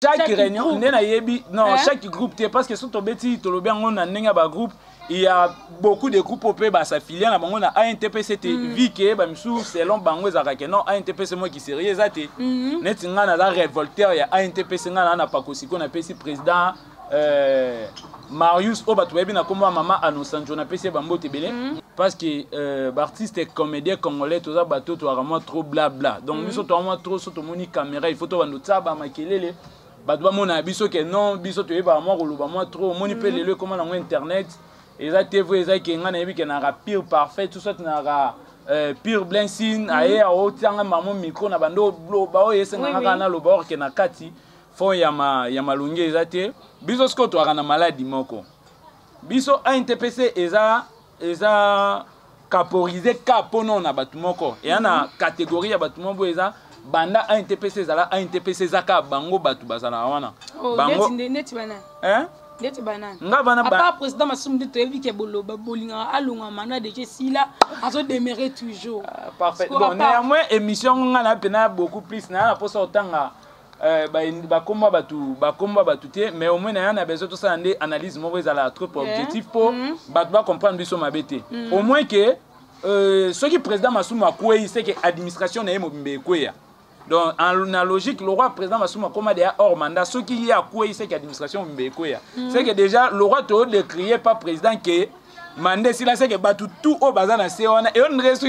Chaque réunion, non, chaque groupe, parce que surtout on a un groupe, il y a beaucoup de groupes qui s'affilient à ANTP, c'était vu que selon Bango Zarake, non, ANTP c'est moi qui suis sérieux, net on a révolteur, il y a ANTP, c'est n'a pas qu'on a président Marius Obatouebi na comme maman annonçant on a PC Bambo Tebele parce que artiste et comédien congolais tout ça bateau tout vraiment trop blabla donc nous sommes vraiment trop sur moni caméra il faut to bando tsaba makelele badwa mona biso que non biso to yeba moi koloba moi trop moni pe lelo comment na internet et ça TV ça qui ngana yebi que na pire parfait tout ça na pire blansin aye o tanga maman micro na bando ba o yese ngana na lo bord que na kati fo ya malungi ezate biso sko to akana maladi moko biso ANTPC eza caporisé capono na batu moko et ana catégorie ya batu moko eza banda ANTPC zala ANTPC zaka bango batu bazala wana bango neti bana neti bana nga bana ba papa président Masumdi to evi ke boloba bolinga alunga mana de sila azo demeurer toujours parfait bon néanmoins émission nga na pena beaucoup plus na posa otanga bakomba batu te mais au moins on a besoin de ça analyse moko ezala trop objectif pour batu ba comprendre biso mabete au moins que ce qui président Masuma Koué c'est que administration na mobimbe kweya donc en logique le roi président Masuma comme déjà hors mandat ce qui y a Koué c'est que administration mobimbe kweya c'est que déjà le roi to de crier pas président que mandé si là c'est que batu tout au bazar na seona et on reste.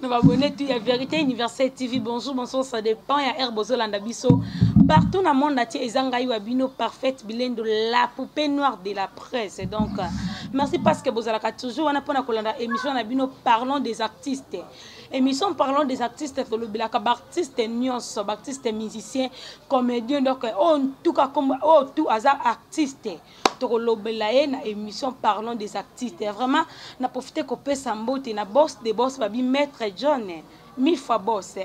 Nous abonnés tout, il y a Vérité Universelle TV. Bonjour, bonsoir, ça dépend. Il y a Herbozo Landabiso. Partout dans le monde, il y a Wabino parfaite, bilan de la poupée noire de la presse. Donc, merci parce que vous avez toujours on a pour la émission Nabino parlons des artistes. Émission parlons des artistes, artistes nuances, artistes musiciens, comédiens. Donc, en tout cas, comme tout hasard artiste. Na émission parlons des artistes vraiment na profité que Sambote na boss des boss babi maître John 1000 fois boss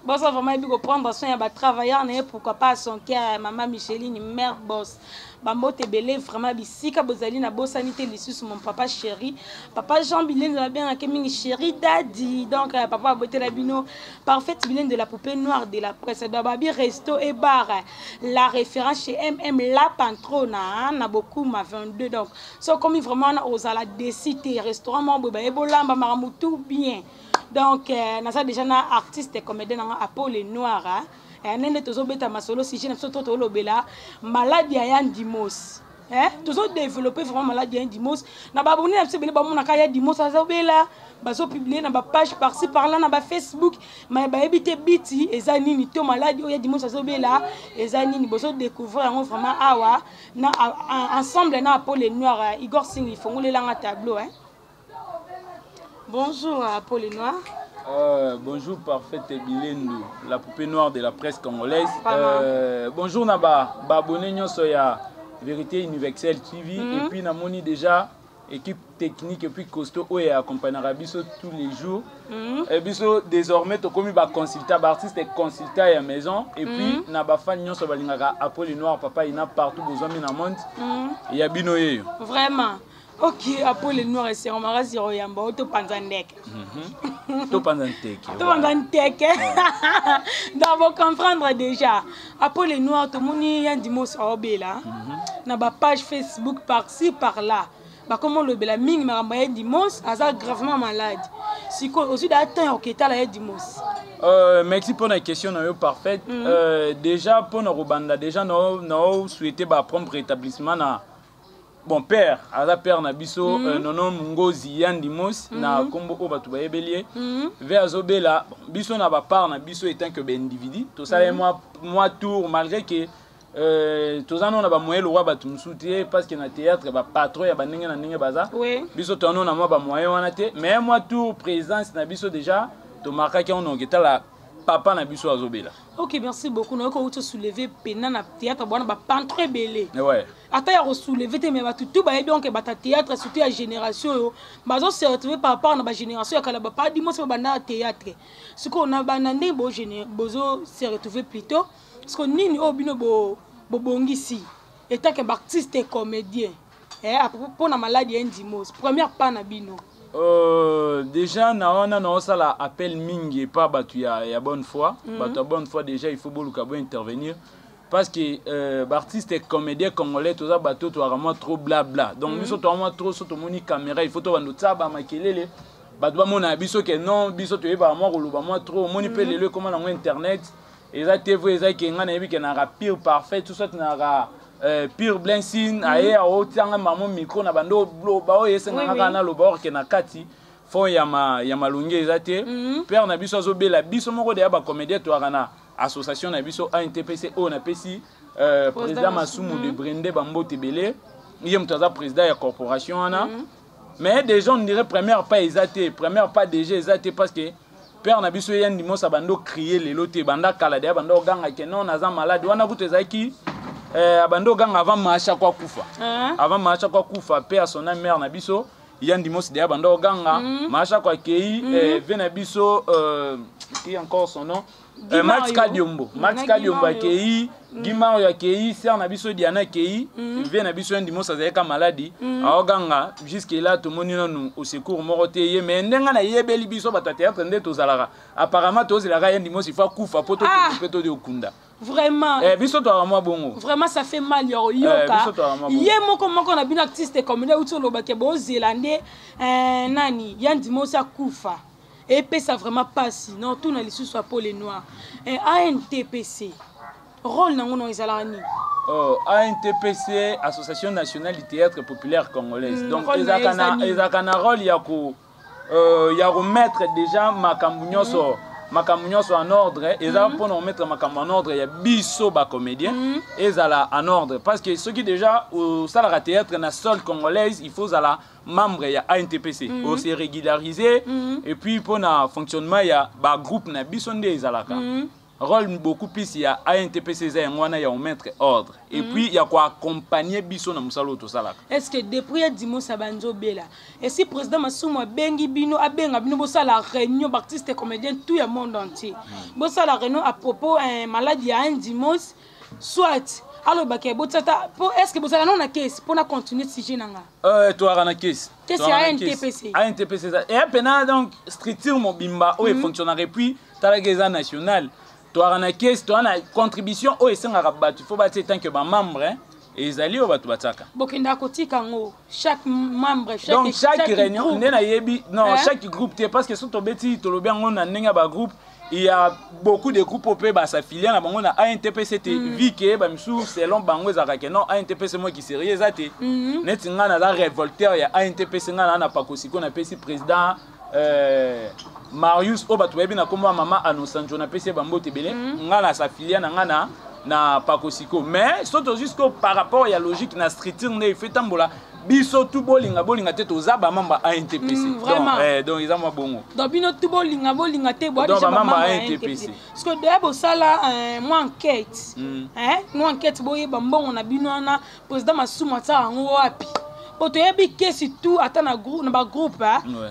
boss vraiment il faut prendre soin ya travailleurs né pourquoi pas son cœur maman Micheline mère boss Bambote belé vraiment bisika bozali na bossanité lissus mon papa chéri papa Jean Bilène de la bien akemi chéri daddy donc papa beauté la bino parfaite Bilène de la poupée noire de la presse de babi resto et bar la référence chez MM la Pantrona na beaucoup ma 22 donc so comme vraiment aux ala décité restaurant Mamboba ebolamba maramu tout bien donc na ça déjà na artiste comédien na Apollo Noir nene tozo beta masolo si je n'ai pas lobela maladie ya Dimos tozo développer vraiment maladie ya Dimos na baboni na sebele ba mona kaya Dimos azobela bazo publier na ba page par-ci par-là na ba Facebook mais ba ebité biti ezani ni to maladie ya Dimos azobela ezani ni bozo découvrir vraiment awa na ensemble na Apollo Noir Igor Singh ifongolela nga tableau Bonjour Apollo Noir. Bonjour parfaite Bilendo, la poupée noire de la presse congolaise. Bonjour Naba, abonné nyonso ya Vérité Universelle TV et puis namoni déjà équipe technique et puis costaud et accompagnera biso tous les jours. Et biso désormais to komi ba consultant ba artiste et consultant à maison et puis na ba fan nyonso balingaka Apollo Noir papa ina partout besoin na monde. Il y a bino yeyo. Vraiment. Ok, Apollo Noir c'est on m'a zéro yamba auto panzandek. Tout panzandek. Tout panzandek. Donc vous comprendre déjà. Apollo Noir tout monde y a Dimos obela. Na ba page Facebook par-ci par-là. Bah comment le bela ming m'a Dimos asa gravement malade. Si aussi d'attendre OK ta la Dimos. Merci pour la question parfaite. Déjà pour nos Rwanda déjà nous souhaiter ba prendre rétablissement na bon père à la père na biso nono Ngozi Yandimos na kombo o batu ba ebelier vers Zobela biso na ba part na biso étant que ben individu tout ça moi tour malgré que tozana na ba moyen le roi batum soutien parce que na théâtre ba patron ya bandenge na ndenge baza biso tono na moi ba moyen wana te mais moi tout présence na biso déjà to marquaki on ngeta la papa na biso azobela. OK, merci beaucoup. Nous avons soulevé pena na théâtre bon ba peintre belé. Ouais. Ata ya soulever te mais ba tout ba donc ba théâtre surtout la génération yo bazo se retrouver par rapport na ba génération ya kala ba pas di mo se ba na théâtre. Ce qu'on a banandé bo bozo se retrouver plutôt parce que nini obino bo bongisi état que artiste et comédien à propos pour la maladie Indimos première pas na bino. Déjà na ça appel mingi pas batu ya bonne foi batu bonne foi déjà il faut beaucoup intervenir parce que artiste et comédien congolais tout ça bateau to vraiment trop blabla donc biso to vraiment trop sur moni caméra il faut to bando tsaba makelele batu ba mona biso que non biso to yeba moi koloba moi trop moni pe lelo comment na internet eza TV eza ke ngana yebi ke na pire parfait tout ça na pire blessing aye o tianga mamo micro na bando blo ba o yesenga kana lo bord ke na kati fond ya malungi ezate père na biso azobela biso moko de ba comédien to kana association na biso ANTPC o na pesi président Masumu de Brende Bambote Belé yem toza président ya corporation ana mais des gens on dirait première pas ezate première pas déjà ezate parce que père na biso yandi mo sa bando crier les loté banda kala de bando ganga ke non naza malade wana kutezaki abando ganga avant macha kwa kufa avant macha kwa kufa père son mère na biso yandi mos de abando ganga macha kwa kei vena biso qui encore son nom Max Kadiombo kei Gimaro ya kei ser na biso Diana kei vena biso yandi mos azeka maladie aoganga jusque là tout moni non au secours morote ye mais ndenga na yebeli biso batateatre nde tozalara apparemment tozelaka yandi mos il faut kufa poto peto de okunda. Vraiment. Biso to vraiment bongo. Vraiment ça fait mal yoka. Yé moko na bin artiste comme le uto lo bake bo zélandais nani yandi mosa kufa. Et puis ça vraiment pas sinon tout na lisu soit pour les noirs. ANTPC. Rôle nango no ezalani. ANTPC Association nationale du théâtre populaire congolaise. Donc ezakana rôle ya ko mettre déjà makambu nyonso makambu nyonso en ordre et ça pour nous mettre makambu en ordre il y a biso ba comédien et ça là en ordre parce que ceux qui déjà au salle théâtre na sol congolaise il faut ça là membre il y a ANTPC au se régulariser et puis pour na fonctionnement il y a ba groupe na biso ndé ezalaka rôle beaucoup plus il y a ANTPC za ngwana ya mettre ordre et puis il y a quoi accompagner biso na musalo to salaka. Est-ce que depuis Dimo Sabanzo Bela et si président Masumu bengi bino abenga bino bosala réunion artiste comédien tout le monde entier bosala réunion à propos maladie à Indimos soit alors baké botata est-ce que bosala non na case pour na continuer sujet nanga toi na case qu'est-ce ANTPC et pena donc structure mobimba o fonctionnerait puis talageza national toi na caisse toi na contribution o esenga rabatu faut bâtir tant que ba membre et ezali o batu bataka bokinda kotika ngo chaque membre chaque réunion ndena yebi non chaque groupe parce que surtout beti to lobi ngo na ndenge ba groupe il y a beaucoup de groupes op ba s'affilier na bango na ANTPC te vu que ba misu selon bango ezaka ke non ANTPC moi qui sérieux ezate neti nga na la révolteur ya ANTPC nga na pakosiko na pesi président Marius Oba tuwebi na komba mama Anosanjo na pesi bambote belé ngana sa filia na ngana na pakosiko mais surtout jusqu'au par rapport à la logique na structure ne fait tambola biso tout bolinga te tozaba mamba ANTPC donc ils ont bongo donc bino tout bolinga te boa déjà mamba ANTPC parce que de bo sala moi enquête moi enquête boye bambongo na bino na président Masumu ata ngo wapi Oto yebi kesi tout ata na groupe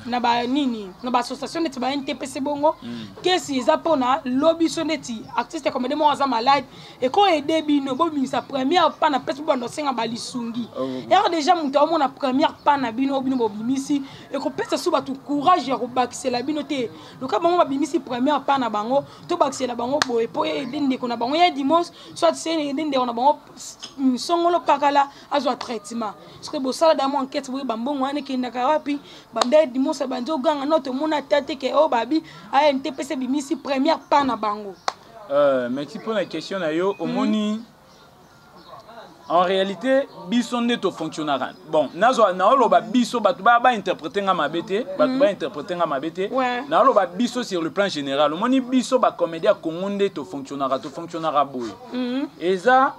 na ba nini na ba association neti ba NTPC bongo kesi eza pona lobby so neti artiste comme demo aza malade et ko aider bino bo sa première pas na pesi bondo senga ba lisungi et déjà muta o mona première pas na bino bo bimisi et ko pesa so ba tout courage ya ko bakisela bino te loka bango ba bimisi première pas na bango to bakisela bango boye po edende ko na bango ya dimanche soit c'est edende on a bango songolo pakala azwa traitement parce que bo sala dans mon enquête oui bambongo ane kindaka wapi bande dimosa banjo ganga note mona tate ke o babi a NTPC bimisi première pas na bango merci pour la question na yo omoni en réalité biso ndeto fonctionnera bon nazo na oloba biso batu ba interpréter nga mabete batu ba interpréter nga mabete na oloba biso sur le plan général omoni biso ba comédien kongo ndeto fonctionnera boy eza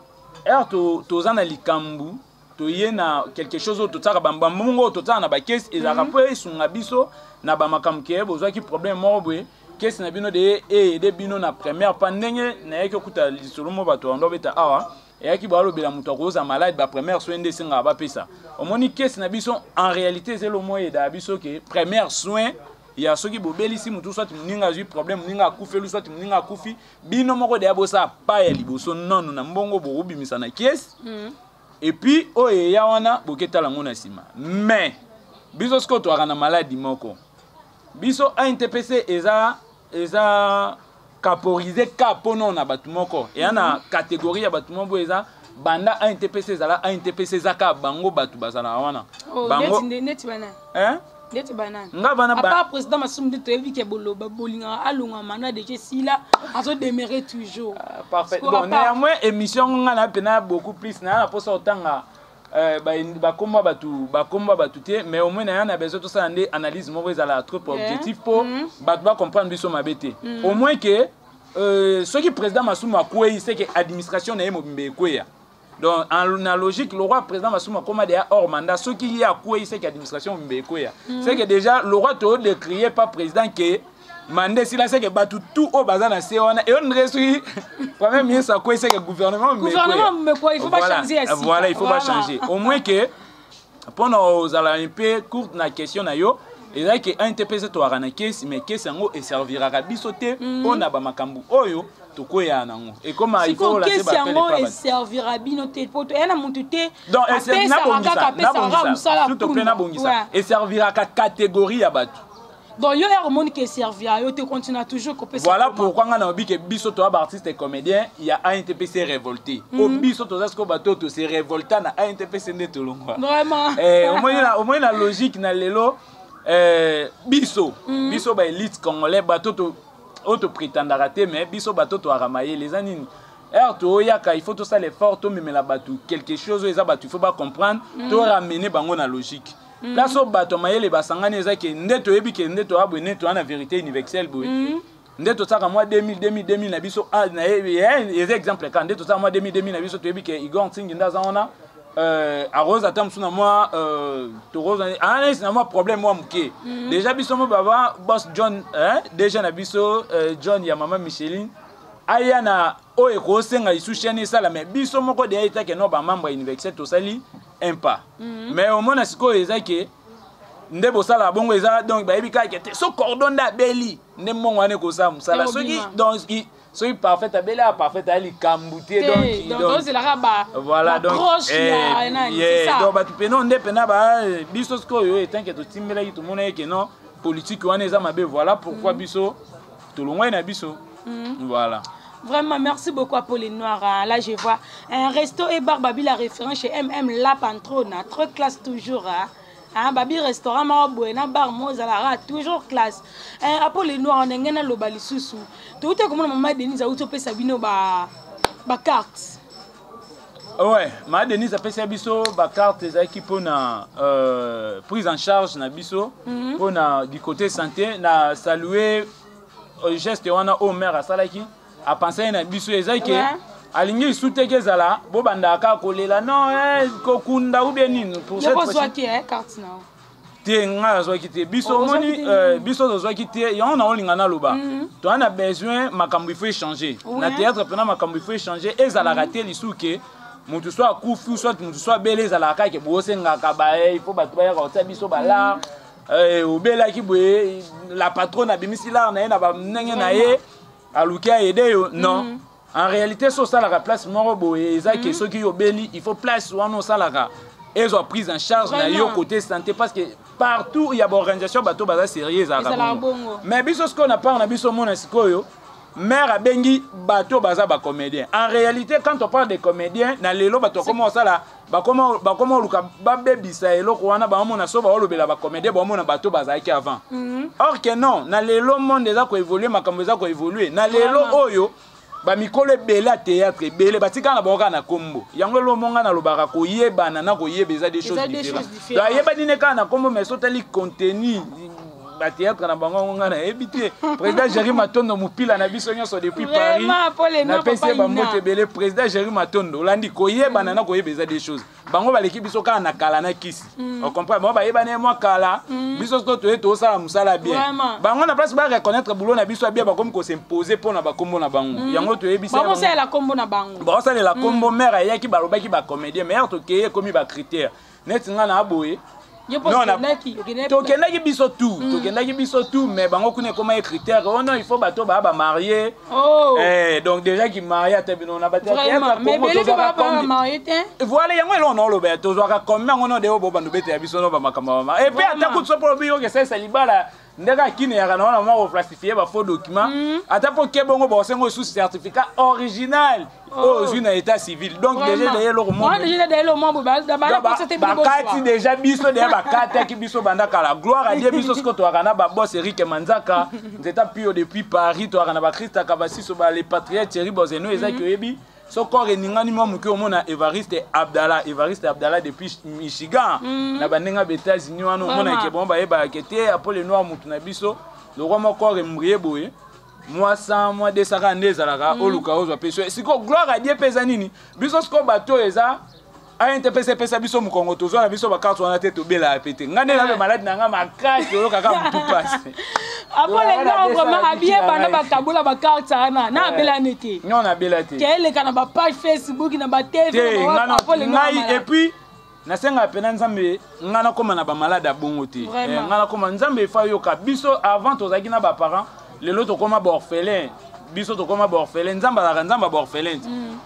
toza na likambu toye na quelque chose autre tsaka bambambongo totana na ba caisse et za po esunga biso na ba makambu ke bozwa ki problème moko boye caisse na bino de bino na première pandenge na yeke kuta lisolo mo bato ndo beta awa et qui balo bela muto koza malade ba première soin de singa ba pesa omoni caisse na biso en réalité c'est le moyen da biso ke première soin ya soki bobelisi mutu soit mninga zui problème mninga akufelu soit mninga akufi bino moko de abosa pa ya liboso nono na mbongo borubimisa na caisse et puis oye ya wana boketa la ngona sima mais biso sko to na maladie moko biso ANTPC eza caporiser capono na batu moko et na catégorie ya batu moko eza banda ANTPC zala ANTPC zaka bango batu bazala wana bango net bana hein net bana nga bana ba papa président Massoum de toyebi ke boloba bolinga alonga mana de sila azo demeurer toujours parfait bon néanmoins émission nga na pena beaucoup plus na posa otanga bakomba batu te mais au moins na besoin tout ça ndé analyse moko ezala trop objectif pour batu ba comprendre biso mabete au moins que ce qui président Massoum akwei c'est que administration na yemo bimbe kweya. Donc en logique le roi président Massoum comme déjà hors mandat ce qui y a quoi c'est que l'administration bimbe kweya. C'est que déjà le roi to de crier pas président que mandé si là c'est que batu tout au bazar na seona et on reste premier ministre ça quoi c'est que gouvernement me quoi il faut pas changer ainsi. Voilà, il faut pas changer. Au moins que pendant aux ala un peu courte na question na yo et là que ANTPC to arana caisse mais caisse ngo et servira ka bisoté pona ba makambu oyo to koya nango et comment il faut la se battre et servira binoté poto ena mututé donc et servira tout plein na bongisa et servira ka catégorie ya batu. Donc il y a un monde qui servira yo te continue toujours copier. Voilà pourquoi on a dit que biso to artiste et comédien il y a ANTPC révolté au biso to zasko bato to se révolta na ANTPC ndeto longwa vraiment au moins la logique na lelo biso ba élite congolais bato to auto prétendara te mais biso bato to aramaye les anines to yaka il faut tout ça l'effort to même la batu quelque chose eza batu il faut pas comprendre to ramener bango na logique là so bato mayele basangani eza ke ndeto yebi ke ndeto abone to na vérité universelle boy ndeto saka moi 2000 na biso na eza exemple quand ndeto saka moi 2000 na biso to yebi ke Igor Ntingi ndaza ona arrose atam suna moi to rose na moi problème moi muke déjà biso mo baba boss John déjà na biso John ya mama Micheline aya na oye ko senga isu chaîne sala mais biso moko de ita ke no ba membre universel to sali impa mais au moins siko ezake nde bosala bongo eza donc ba yebi ka ke so cordon da beli nde mongo ane ko sa musala soki donc soki parfait abeli a parfait ali kambuté donc c'est la raba voilà donc c'est ça donc ba peno nde pena ba biso siko yo etant que to timbela ki to mona ke non politique wana eza mabe voilà pourquoi biso to longwa na biso voilà. Vraiment, merci beaucoup à Pauline Noire. Là, je vois un resto et bar Babi, la référence chez MM La Pantrona. Trop classe toujours. Babi restaurant, ma buena bar Mozalara, toujours classe. À Pauline Noire, on a un lobali sous. Tout est comme maman Denise a outopé Sabino ba carte. Ouais, ma Denise a fait sa biso ba carte des équipes pour na prise en charge na biso pour na du côté santé na saluer geste wana au maire à Salaki. A penser na biso ezaki alingi souteke zala bo bandaka kolela non kokunda ou bien nini pour cette fois qui est carte na te nga zo kité biso moni biso zo kité ya on a olinga na loba to on a besoin makambo il faut changer na théâtre pena makambo il faut changer ezala rater lisuke mutu soit kufu soit mutu soit belé zala ka ke bo senga ka ba il faut batba ya ka biso bala obela ki boye la patronne abimisi la na ba ndenge na ye alukia aider non en réalité so ça la place moro boye ezaki ceux qui obeli il faut place wana salaka ils ont prise en charge na yo côté santé parce que partout il y a des organisations bateau baza sérieuse à mais biso ce qu'on a pas na biso mona sikoyo mère abengi bateau baza ba comédien en réalité quand on parle des comédiens na lelo bateau comment ça là ba comment luka ba bebisa eloko wana ba mona so ba olobela ba comédien ba mona bateau baza ki avant or que non na lelo monde eza ko évoluer makambo eza ko évoluer na lelo oyo ba mikolo bela théâtre bele batika na boka na kombo yango lo monga na lobaka ko yeba na ko yeba eza des choses différentes da yeba dine kana kombo mais sotali contenu ba théâtre na bango ngana ebité président Jerry Matondo mupila na biso nyonso depuis Paris na pese ba mote belé président Jerry Matondo olandi koyeba na koyeba des choses bango ba l'équipe biso kana kala na kisi on comprend ba yeba na moi kala biso to sala musala bien bango na place ba reconnaître boulot na biso bien ba comme ko s'imposer pour na ba kombo na bango yango to yebisa bango c'est la kombo na bango ba sala la kombo mère ya ki baloba ki ba comédien meilleur to keye komi ba critère net ngana aboye non, tokendaki biso tout, mais bango kune comment les critères, oh non, il faut bateau ba marier. Oh. Donc déjà qui marié à tebino na bateau. Mais belé que ba marié té. Voilà, yango elo non lo beto, zo ka combien on a de obo bandu bete ya biso no ba makamba. Et puis ata ku so probio que c'est salibala. Ndeka kine ya kana na mo falsifier ba faux document. Ata po ke bongo ba sengo sous certificat original. Oh, une état civil. Donc déjà derrière le monde. Moi déjà derrière le monde ba c'était bien. Bakati déjà biso derrière bakata ki biso bandaka la gloire à Dieu biso sko to kana ba boss Eric Manzaka. Nzeta pio depuis Paris to kana ba Christa Kabasi so ba les patriotes Thierry Bozeno eza ki yebi. So corps ningani mo muke omona Evariste Abdallah depuis Michigan. Na bandenga beta États-Unis wana omona ke bon ba yeba kete apole noir mutu na biso. Le roi mo corps mriye boye. Moi 100 moi 200 ezalaka oluka ozwa peso siko gloire à Dieu pesa nini biso siko bato eza a interpréter pesa biso mu Congo tozo na biso ba carte wana te to bela pété ngane na malade na nga makasi oloka ka mutu passe après les vraiment habillé bana ba kabula ba carte na bela nete non na bela te kele kana ba page Facebook na ba TV et puis na senga pena nzambe ngana koma na ba malade bongo te ngana koma nzambe fa yoka biso avant tozaki na ba parents les autres comme orphelin biso to comme orphelin nzamba orphelin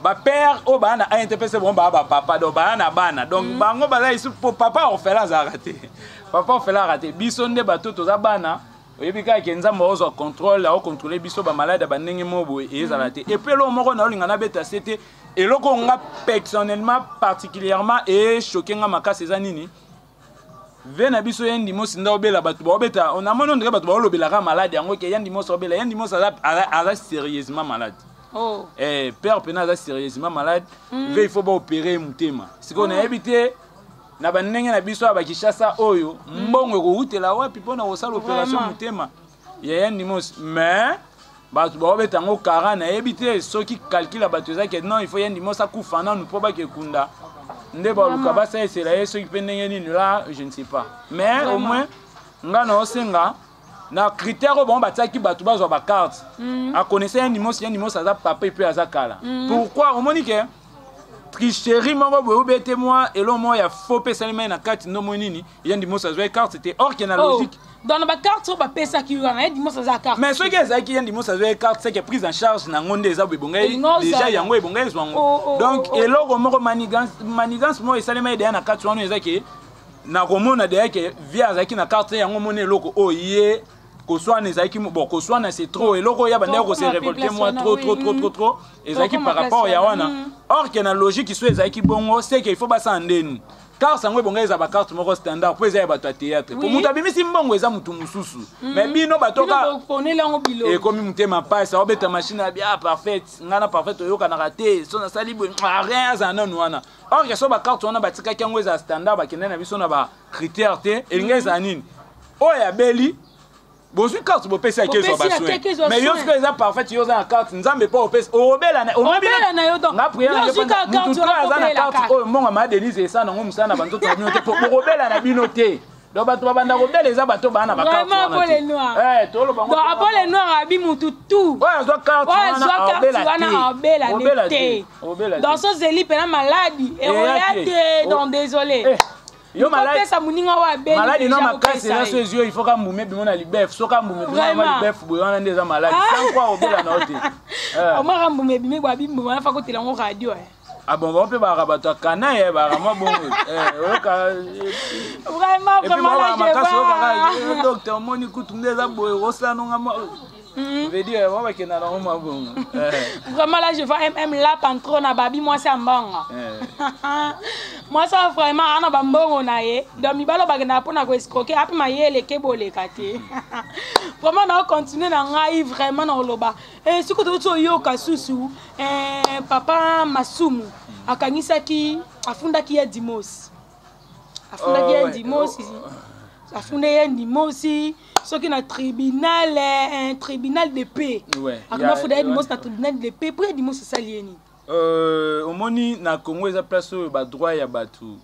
ba père o bana a interpréter bon ba papa do bana bana donc bango bala ici pour papa orphelin za raté papa orphelin raté biso nde bato to za bana oyebika ke nzamba ozo contrôle au contrôler biso ba malade ba ndenge mobo et za raté et puis lo moko na olinga na beta c'était et loko nga personnellement particulièrement et choqué nga makasi za nini Vena biso yendi mo sinda obela batu ba obeta on a mono ndre batu ba olobela ka malade yango ke yendi mo so obela yendi mo ça a sérieusement malade. Oh. Père pena a sérieusement malade, il faut ba opérer mutema. Siko na ebité na banenge na biso ba kishasa oyo mbongo ko utela wapi pona osala opération mutema. Yendi mo mais batu ba obeta ngo 40 na ebité soki calcule batu za ke non il faut yendi mo sa kufana nous pas ke kunda. Ndeba luka basa esela yeso kipendenge nini là je ne sais pas mais au moins ngana osenga na critère bon bataki batu bazwa ba carte a connaître un numéro ça papa et puis azakala pourquoi on monique tricherie moko boyo bete moi et lo moi ya faux pesalima na carte no monini yendi mo ça carte c'était hors qui na logique dans la carte sur pesa ki wana yendi mo ça carte mais ce que ça qui yendi mo ça carte c'est que prise en charge na ngonde eza bebongai déjà yango ebongai zwango donc et lo moko manigance mo esalima ide na carte wana eza ke na komona de ke via zaki na carte yango mone loko oye ko soit les zaki bon ko soit c'est trop et loko ya bande ko se révolter moi trop et zaki par rapport ya wana or que na logique qui soit zaki bongo c'est qu'il faut ba sandeni car ça ngwe bonga eza ba carte moko standard pour eza ba théâtre pour muta bimisi mbongo eza mutu mususu mais bino batoka et comme mutema passe obeta machine bien parfaite ngana parfaite yoka na raté so na sali bo rien za non wana or que so ba carte wana batika kango eza standard ba kenena biso na ba critère te elinga eza nini oya beli Bonjour carte bo pesa kezo baswe mais yo ce que eza parfait yo za carte nzambe pas opesa obela na obela na yo donc na prière na mutu za na carte o monga ma denise esa na ngomu sana bantu to bino te po obela na bino te do bato babanda obela eza bato bana ba carte to lo bango donc après les noirs abi mutu tout ouais zo carte wana obela te dans ce zeli pena maladie et oyate donc désolé yo malade malade non makasi na so yeux il faut ka mbume bimo na libef so ka mbume bimo na libef boyo na ndeza malade sans quoi obela na ote o ma mbume bimi bwa bimbo na fa ko tela ngo radio ah bon on peut ba rabato kana ye ba rama bon oka vraiment le docteur moni kutu ndeza boyo osano ngama veut dire on va kena na ngoma bon vraiment là je vois là pantro na babi moi c'est mbanga moi ça vraiment ana bambongo na ye donc mibalo bagena pona ko escroquer api mayele ke boleka te vraiment na continuer na ngai vraiment na loba et siko to yo kasusu papa Masumu akangisaki afundaki ya Dimos afundé ndimo aussi ce qui na tribunal un tribunal de paix akoma fundé ndimo na tribunal de paix pour ndimo c'est ça lieni omoni na Congo eza place ba droit ya batu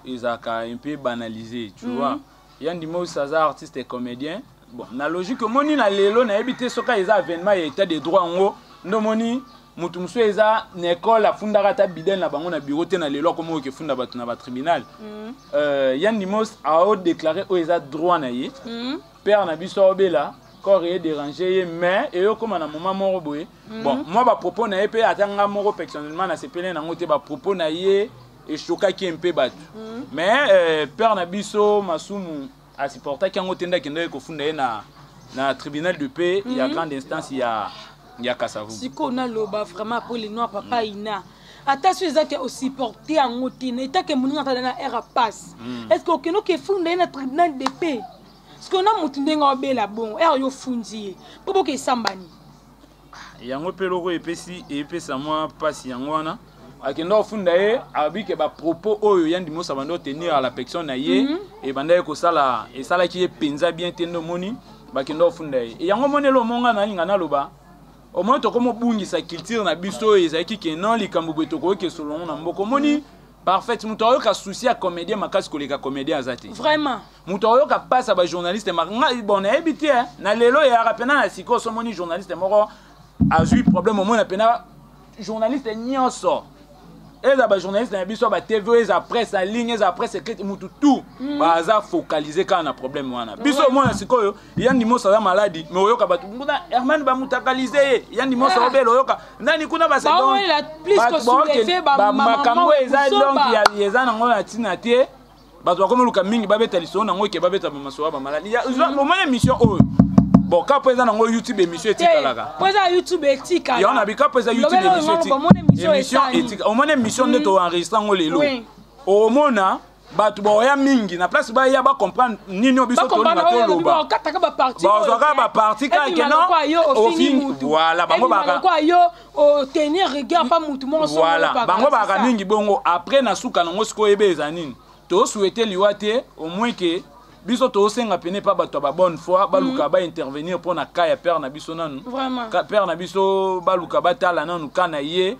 ezaka un peu banalisé tu vois ya ndimo saza artiste et comédien bon na logique omoni na lelo na ebité soka eza avènement ya état de droit ngo ndomoni mutu muso eza na école afundaka ta bidel na bango na bureau te na lelo komo ke funda batu na ba tribunal ya ndimo a déclaré o eza droit na ye père na biso obela corps est dérangé mais et comme na moment moko boye bon moi ba propos na epé atanga moko personnellement na sepelé na ngote ba propos na ye et chokaki un peu batu mais père na biso masumu a supporté ki ngote nda kende ko funda ye na tribunal de paix il y a grande instance il y a Kasavu siko na loba vraiment pour les noirs papa ina attention ezaki aussi porter en ngote na eta ke muninga ta na era passe est-ce que okeno ke funda ye na tribunal de paix ce qu'on a monté dans la bon yo fundi pour que sambani yango peloko epesi epesa moi passe yango wana akendo funda ye abike ba propos oyo yandi mosa bando tenir à la personne na ye et banda ko sala et sala ki penza bien tendo moni bakendo funda ye yango monelo monga na linga na loba au moins to komo bungisa culture na biso ezaki ke non likambo betoko ke selon na mboko moni parfait muto oyo ka souci à comédien makasi koleka comédien azati vraiment muto oyo ka passe ba journaliste bon na ebité na lelo ya rapena na siko so moni journaliste moko a eu problème au moins na pena journaliste nyonso eza ba journaliste na biso ba TV eza presse en ligne eza presse écrite mutu tout baza focaliser quand na problème wana biso au moins siko yo yandi mosa za maladie mais oyoka batu nguna Herman ba mutakaliser yandi mosa obelo oyoka nani kuna ba c'est donc plus que soulever ba makambo eza donc ya eza na ngona tina te bato comme luka mingi babeta liso na ngoke babeta ba masoba ba maladie ya au moins émission oyo bon quand présent dans YouTube émission éthique là présent YouTube éthique il y en a bi quand présent YouTube émission éthique au moins émission de to enregistrer ngo lelo au mona batu boya mingi na place ba ya ba comprendre nini obiso to na to loba kataka ba parti ba parti ka ke non au fin voilà bango ba quoi yo au tenir rigueur pas mutu mo so voilà bango ba mingi bongo après na suka ngo siko ebeza nini to souhaiter liwate au moins que biso to senga pene pa bato ba bonne foi baluka ba intervenir pour na ka ya père na biso nanu vraiment père na biso baluka batala nanu kana ye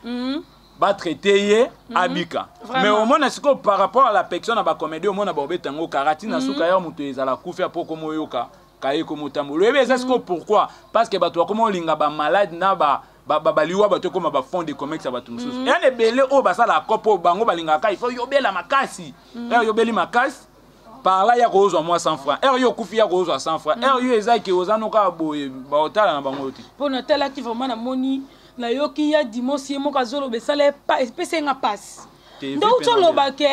ba traiter ye abika mais au moins siko par rapport à la personne na ba comédie au moins na ba betango karati na suka ya muto ezala kufia pour komo yoka kaye komo tambo le beza siko pourquoi parce que bato komo linga ba malade na ba baliwa bato comme ba fond de comex ya bato mususu ya ne belé o basala kopo bango balinga ka il faut yobela makasi yobeli makasi par là il y a rose à moi 100 francs yo kufi ya rose à 100 francs yo ezaki ozanoka boye ba otala na bango ti pour na tela ki vraiment na moni na yoki ya dimanche mo kazolo besale pas espèce nga passe donc to lo ba ke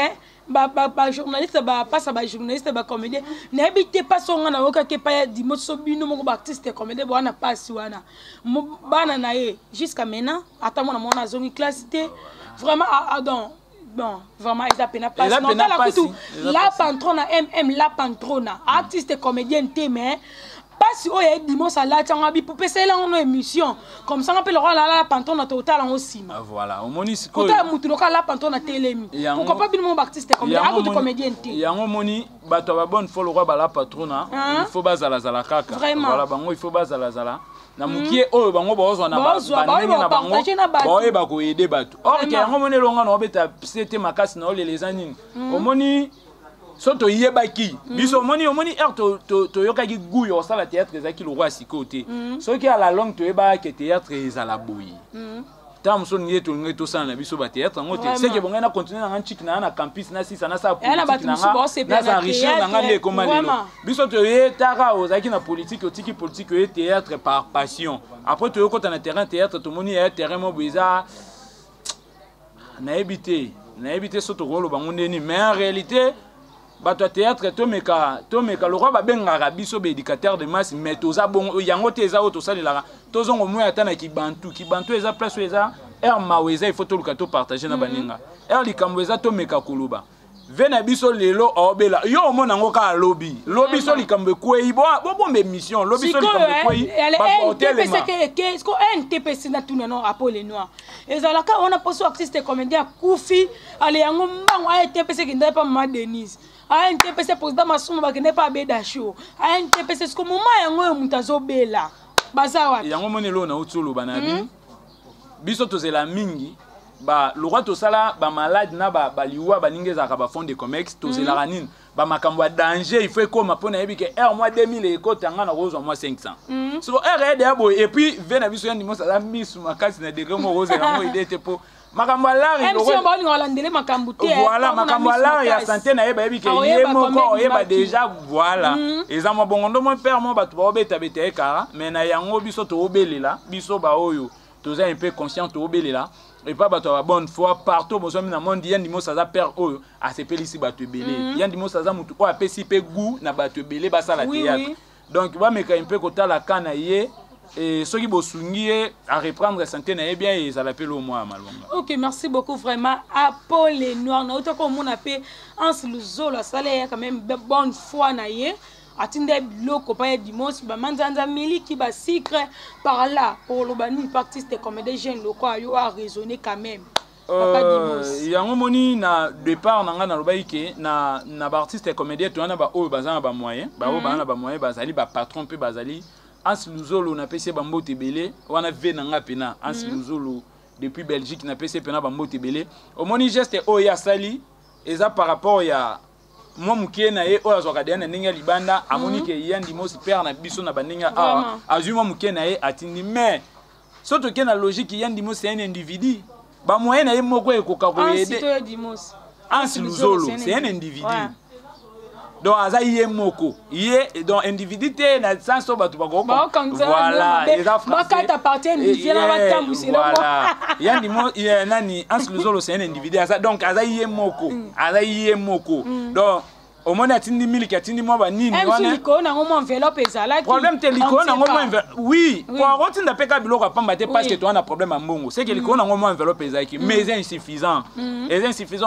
ba journaliste ba passe ba journaliste ba comédien na habité pas songa na yoka ke pa dimanche so bino mo ba artiste comédien bo na passe wana bana na ye jusqu'à maintenant attends na zongi classe té vraiment donc bon vraiment ils a peine pas non la patrona la patrona artiste comédien té mais pas si o ya dimanche la tanga bi pour pesa la en émission comme ça on peut le roi la patrona total en aussi voilà au moni siko ko ta mutu loka la patrona télémi pourquoi pas bino artiste comédien a ko comédien té yango moni bato ba bonne faut le roi ba la patrona il faut bazala zala kaka voilà bango il faut bazala zala na mukie oyo bango bozwa na banenge na bango boye ba ko aider bato or ke yango moni longa na obeta c'était makasi na olele zanini omoni soto yebaki biso omoni to yokaki guyo sala théâtre ezaki le roi sikote soki à la longue to yeba ke théâtre ezala boyi tam so ngi to ngi to sana biso ba théâtre ngote c'est que bonga na continuer na nchiki na campus na sisa na sa politique na sa richesse na ngale comme lelo biso to yetaka ozaki na politique otiki politique et théâtre par passion après to yokota na terrain théâtre to moni ya terrain mo biza na éviter soto rolo bango ndeni mais en réalité bato théâtre to meka le roi ba benga biso be éducateur de masse mais toza bon yango te eza auto salela tozongo moya tana kibantu eza place eza maweza il faut to lukato partager na baninga likambo eza to meka kuluba vena biso lelo obela yo mona ngo ka lobby so likambo kwei bo bombe mission lobby so likambo kwei ba hotel ma est-ce que NTPC na tuna non Apollo noir ezala ka on a poso artiste comédien Koufi ale yango mbango a NTPC ki ndai pa ma Denise a NTPC président Masumu bakende pa beda show a NTPC ce moment yango mutazo bela baza wapi yango monelo na utulu banabi biso tozela mingi ba le roi tosala ba malade na ba liwa baningeza ka ba fond de comex tozela ranine ba makambo ya danger il faut comme pona yebi ke mois 2000 et kotanga na rose mois 500 so RD abo et puis vena biso yandi mosa la misu makasi na degré mo rose na mo idée te po makambo la même si on va nous landele makambo te voilà makambo la ya santé na yeba yebi ke yemo ko yeba déjà voilà eza mo bongondo mo père mo batu ba obeta beta ekara mais na yango biso to obelela biso ba oyo toza un peu conscient to obelela et pas bato ba bonne foi partout besoin na monde yandi mo saza père oyo a sepeli si bato belé yandi mo saza mutu ko apesi pe goût na bato belé ba sala théâtre donc ba meka un peu kotala kana ye et ceux qui bosungi à reprendre santé na bien ils appellent au moins malonga. OK, merci beaucoup vraiment Apollo Noir na auto comme on appelle Hans Luzolo ça là quand même bonne foi na ye atinde biloko pa ya dimanche ba manzanza miliki ba secret par là pour le bani artiste comme des jeunes locaux yo a raisonner quand même yango moni na départ na nga na lobaike na ba artiste comédien to na ba oyo bazana ba moyen ba oyo bana ba moyen bazali ba patron pe bazali Hans Luzolo na pese ba mbote belé wana ve na nga pena Hans Luzolo depuis Belgique na pese pena ba mbote belé au moni geste oyo ya sali eza par rapport ya moi mukie na ye oyo azwaka na ndenge libanda amoni ke yandi mosi père na biso na bandinga azui moi mukie na ye atindi mais soto ke na logique yandi mosi c'est un individu ba moyen na ye moko ekoka ko aider Hans Luzolo c'est un individu donc aza ye moko ye donc individu te na sens to batu bako voilà eza français bakata partie individu na batambu c'est voilà yandi mo nani Hans Luzolo c'est un individu donc aza ye moko donc au moins atindi miliki atindi mo ba nini wana liko na ngomo enveloppe ezala problème te liko na ngomo oui pour rotinda peka biloko pamba te parce que tu as un problème à mbongo c'est que liko na ngomo enveloppe ezaki mais c'est insuffisant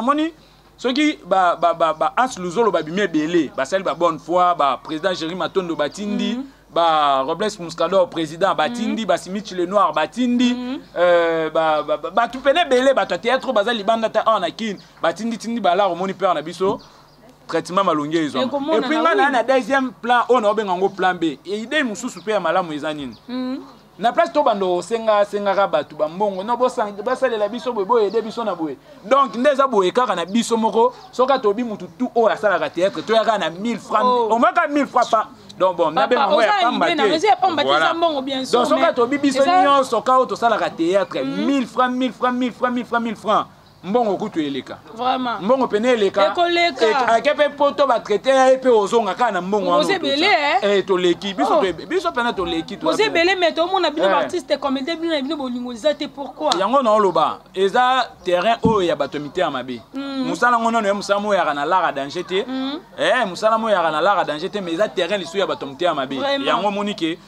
moni ceux qui Hans Luzolo ba bimé belé ba sel ba bonne foi ba président Jérémy Matondo batindi ba Robles Muscador président batindi ba Simich le Noir batindi ba tout pené belé ba théâtre bazali banda ta na kin batindi tindi ba la romoni père na biso traitement malongi ezo et puis na deuxième plan on a benga ngo plan B et idée mususu pe ya malamu ezanini na place to bando senga ka batu bambongo no basalela biso boye boye de biso na boye donc ndeza boye kaka na biso moko soka to bi mutu tout o asala ka théâtre to yaka na 1000 francs au moins 1000 francs pas donc bon na benga ngo ya pamba te donc soka to bi biso nyo soka o to sala ka théâtre 1000 francs mbongo kutu eleka vraiment mbongo pene eleka akepe poto ba traiter epe ozonga kana mbongo wana belé to leki biso pene to leki to belé mais to mona bino artiste comédien bino bolingo zate pourquoi yango na loba eza terrain oyo ya bato mité ya mabe musala ngono no musala mo ya na lara danger te musala mo ya na lara danger te mais eza terrain lisu ya bato mité ya mabe yango monike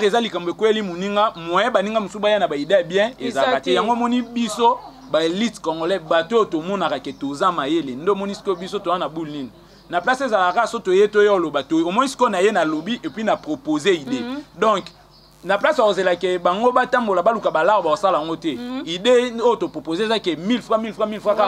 eza likambe kweli muninga moye baninga musuba ya na ba idée bien ezakate yango moni biso ba élite congolais bateau to monaka ke toza mayele ndo monisco biso to na boule nini na place ezalaka so to yeto yo lo bateau au moins ce na ye na lobby et puis na proposer idée donc na place ozela ke bango batambola baluka balarba osala ngote idée o to proposer ça ke 1000 francs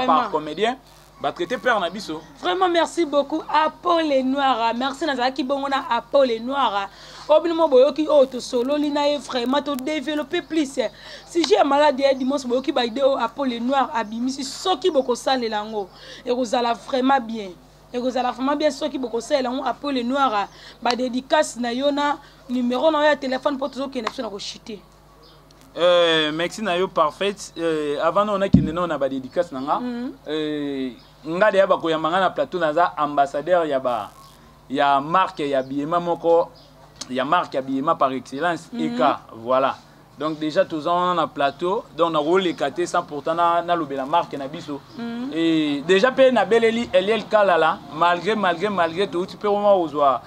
par comédien ba traiter père na biso. Vraiment merci beaucoup Apollo Noir, merci nazaki bongo na Apollo Noir. Obino boyoki o to solo lina e vraiment to développer plus. Si j'ai malade et dimanche boyoki ba idée Apollo Noir abimisi soki boko salela ngo et kozala vraiment bien. Et kozala vraiment bien soki boko salela ngo Apollo Noir ba dédicace na yona numéro na ya téléphone pour to ke na so na ko chuter. Merci na yo parfait avant on a kinde na ba dédicace na nga nga de ba ko yamba na plateau naza ambassadeur ya marque ya biema moko ya marque ya biema par excellence Eka voilà donc déjà tous on a plateau donc on a rôle écarté sans pourtant na lobela marque na biso et déjà pe na beleli Eliel Kalala malgré tout tu peux vraiment ozwa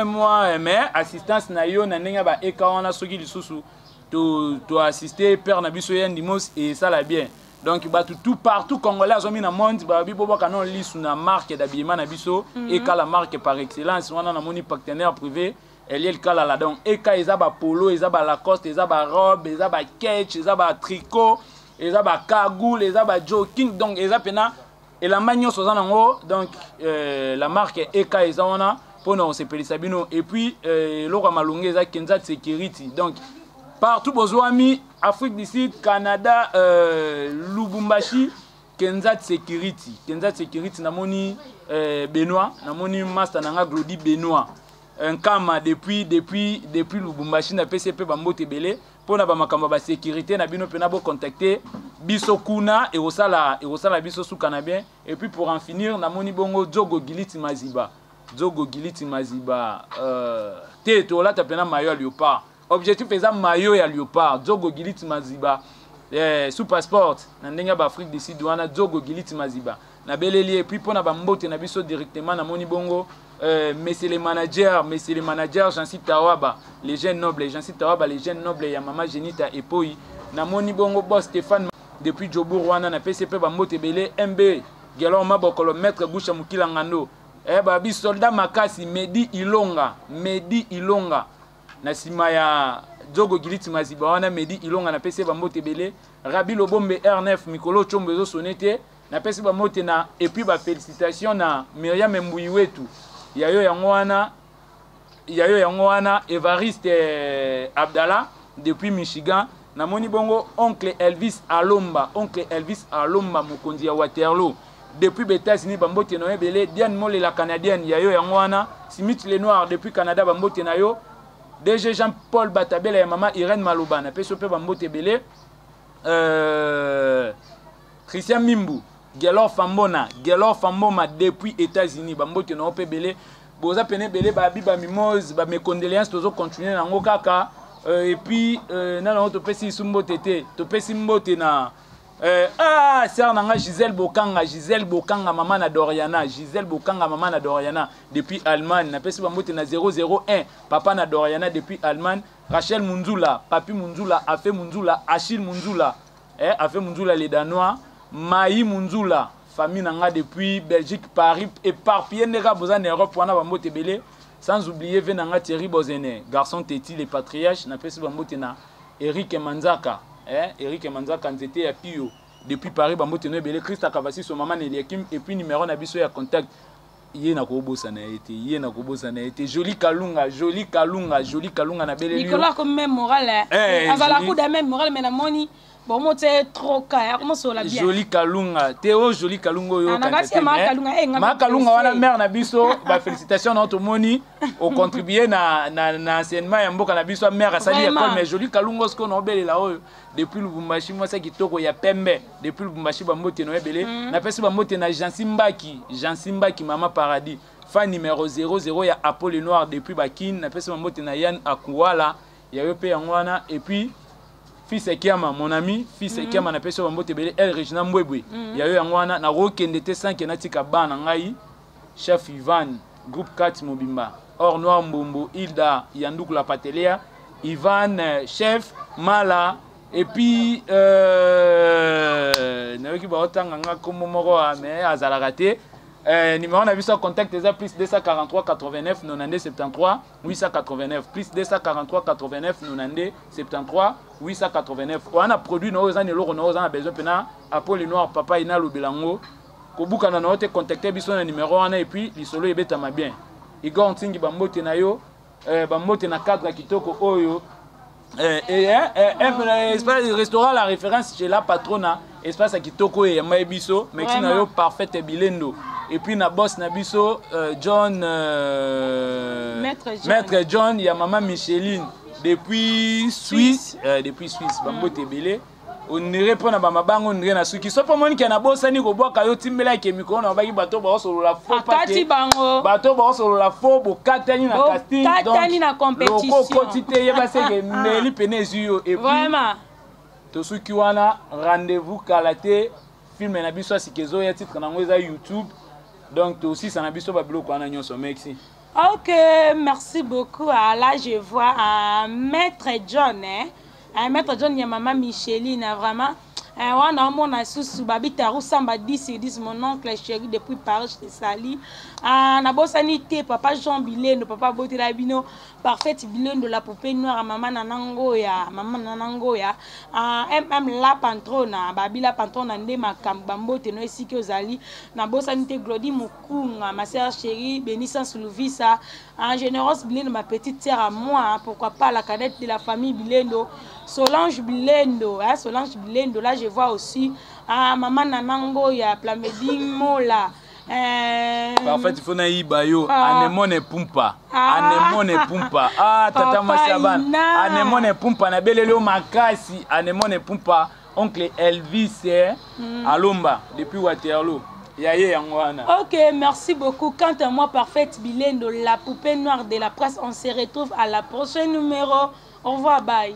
moi mais assistance na yo na ninga ba Eka on a soki lisusu to assister père na biso yandi mos et ça la bien donc ba tout partout congolais azomi na monde ba bibo kanon lisu na marque d'habillement na biso Eka la marque par excellence on a moni partenaire privé Eliel Kalala donc Eka eza ba polo eza ba Lacoste eza ba robe eza ba ketch eza ba tricot eza ba cagoule eza ba jogging donc eza pena et la magnon sozanango donc la marque Eka ezana pour nous sepelisa bino et puis loko malunge eza Kenzat Security donc partout bozwami Afrique du Sud Canada Lubumbashi Kenzat Security namoni Benoît namoni master nanga Glody Benoît un kama depuis Lubumbashi na PCP bambote belé pour na ba makamba ba sécurité na bino pena bo contacter biso kuna et osala biso sukana bien et puis pour en finir namoni bongo Djogo Giliti Maziba te to la tapena mayo Léopard objectif eza mayo ya Léopard Djogo Giliti Maziba sous passeport na ndenga ba Afrique du Sud wana Djogo Giliti Maziba na beleli et puis pona ba mbote na biso directement namoni bongo messieurs les managers Jansi Tawaba les jeunes nobles ya mama Genita Epoi namoni bongo boss Stéphane depuis Djobour wana na PCP ba mbote belé MB Gelon Mabokolo maître Gusha Mukila Ngando babi soldat makasi Medi Ilonga na sima ya Djogo Giliti Maziba wana Medi Ilonga na PCP ba mbote belé Rabi Lobombe R9 Mikolo Chombe zo sonete na PCP ba mbote na et puis ba félicitations na Myriam Mbouyi wetu yayo yango wana Evariste Abdallah depuis Michigan namoni bongo oncle Elvis Alomba mokonzi ya Waterloo depuis États-Unis bambote no ebele Diane Mole la canadienne yayo yango wana Smith Lenoir depuis Canada bambote na yo DG Jean-Paul Batabela ya mama Irène Maloba na PSOP bambote belé Christian Mimbu Gelor Famboma depuis États-Unis bambote no pe belé boza pene belé babi ba mimose ba mes condoléances tozo continuer nango kaka et puis na to pesi sumbo tete to pesi mbote na sœur nanga Gisèle Bokanga maman na Doriana depuis Allemagne na pesi bambote na 001 papa na Doriana depuis Allemagne Rachel Munzula Papi Munzula Afe Munzula Achille Munzula Afe Munzula les Danois Maï Munzula famille nanga depuis Belgique Paris éparpillé nega boza en Europe wana bambote belé sans oublier venanga Thierry Bozene garçon Teti les patriarches na pesi bambote na Eric Manzaka nzete ya Pio depuis Paris bambote no belé Christa Kavasi so maman Eliakim et puis numéro na biso ya contact yé na kobosa na été Joli Kalunga na belé Nicolas comme même moral azala coup de même moral mais na moni bon moi c'est trop car comment ça la bien Joli Kalunga Théo Joli Kalunga yo Kalunga wana mère na biso ba félicitations na to moni au contribuer na enseignement ya mboka na biso mère asali école mais Joli Kalunga ce qu'on obele là depuis Lubumbashi moi c'est kitoko ya pembe depuis Lubumbashi ba mbote no ebele na pesi ba mbote na Jean Simbaki mama paradis fan numéro 00 ya Apollo Noir depuis Bakin na pesi ba mbote na Yann Akuala ya yo pe ngwana et puis fils Ekiama mon ami fils Ekiama na pesi ba mbote belé El Regina Mbwebwe ya yo ngwana na rokende te 5 na tika bana ngai chef Ivan groupe 4 Mobimba Or Noir Mbombo Hilda Yandouk la Patelia Ivan chef Mala et puis nayoki ba otanga nga komo moko mais azala raté numéro na biso contact eza plus 243 89 92 73 889 plus 243 89 92 73 889 wana produit no eza neloko no eza na besoin pena Apollo Noir papa ina lobelango kobuka na te contacter biso na numéro wana et puis lisolo ebetama bien Igor Ntingi bambote na yo bambote na cadre kitoko oyo espace restaurant la référence chez la patrona espace à kitoko et maebiso merci na yo parfait bilendo et puis na boss na biso John Maître John ya maman Micheline depuis Suisse bambote belé on ne répond à Bamabango on na suki so pas moni ki na bosani ko boka yo timbela ke mikro na baki bato ba solo la faux pakati bango bato ba solo la faux bo katani na casting donc katani na compétition ko quantité ya ba seke meli penezuyo et puis vraiment to suki wana rendez-vous kalaté film na biso sikezo ya titre na ngoza YouTube donc to aussi ça na biso ba biloko wana nyonso merci. OK, merci beaucoup. Là je vois un Maître John Maître John, il y a maman Micheline, vraiment. wana mona susu babita rusamba 10 mon oncle chéri depuis Paris de Sali na bosani te papa Jean Bilendo papa Botela bino parfaite Bilendo la poupée noire maman nanangoya la patrona babila patrona nde makamba mbote no esiki ozali na bosani te Glody Mukunga ma sœur chérie Bénissa Souluvisa généreuse Bilendo ma petite sœur à moi pourquoi pas la cadette de la famille Bilendo Solange Bilendo Solange Bilendo là je vois aussi maman nanango ya Plamedi Mola parfait il faut na ibayo anemone pumpa tata Masiaban anemone pumpa na belelo makasi anemone pumpa oncle Elvis Alomba depuis Waterloo yaye yangwana. OK, merci beaucoup. Quant à moi parfaite Bilendo la poupée noire de la presse, on se retrouve à la prochaine numéro. Au revoir, bye.